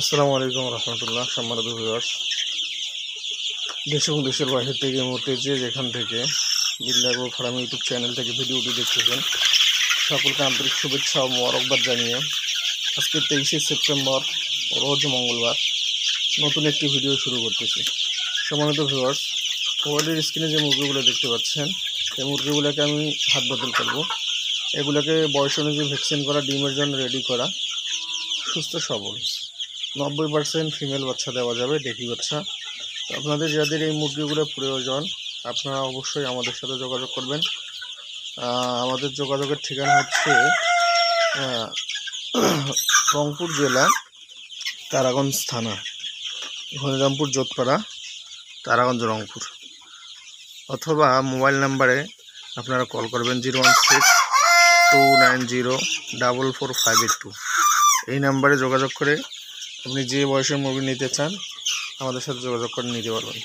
আসসালামু আলাইকুম রহমতুল্লাহ। সম্মানিত ভিউয়ার্স, দেশ এবং দেশের বাইরে থেকে এই মুহূর্তে যেখান থেকে বিল্লাহ এগ্রো ফার্ম ইউটিউব চ্যানেল থেকে ভিডিওটি দেখতেছেন, সকলকে আন্তরিক শুভেচ্ছা ও মোবারকবাদ জানিয়ে আজকে 23শে সেপ্টেম্বর রোজ মঙ্গলবার নতুন একটি ভিডিও শুরু করতেছি। সম্মানিত ভিউয়ার্স, মোবাইলের স্ক্রিনে যে মুরগিগুলো দেখতে পাচ্ছেন, এই মুরগিগুলোকে আমি হাত বদল করব। এগুলোকে বয়স অনুযায়ী ভ্যাকসিন করা, ডিমের জন্য রেডি করা, সুস্থ সবল 90% ফিমেল বাচ্চা দেওয়া যাবে, ডেকি বাচ্চা। তো আপনাদের যাদের এই মুরগিগুলো প্রয়োজন, আপনারা অবশ্যই আমাদের সাথে যোগাযোগ করবেন। আমাদের যোগাযোগের ঠিকানা হচ্ছে রংপুর জেলা, তারাগঞ্জ থানা, হরিরামপুর জোতপাড়া, তারাগঞ্জ, রংপুর। অথবা মোবাইল নাম্বারে আপনারা কল করবেন 016-290-44582। এই নাম্বারে যোগাযোগ করে আপনি যে বয়সের মুরগি নিতে চান আমাদের সাথে যোগাযোগ করে নিতে পারবেন।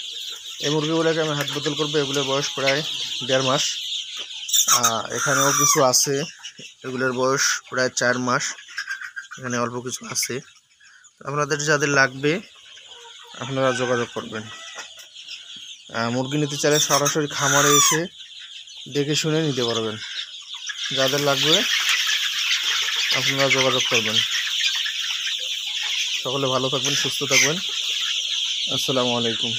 এই মুরগিগুলোকে আমি হাত বদল করবো। এগুলোর বয়স প্রায় 1.5 মাস। এখানেও কিছু আছে, এগুলোর বয়স প্রায় 4 মাস। এখানে অল্প কিছু আছে। আপনাদের যাদের লাগবে আপনারা যোগাযোগ করবেন। মুরগি নিতে চাইলে সরাসরি খামারে এসে দেখে শুনে নিতে পারবেন। যাদের লাগবে আপনারা যোগাযোগ করবেন। সকলে ভালো থাকবেন, সুস্থ থাকবেন। আসসালামু আলাইকুম।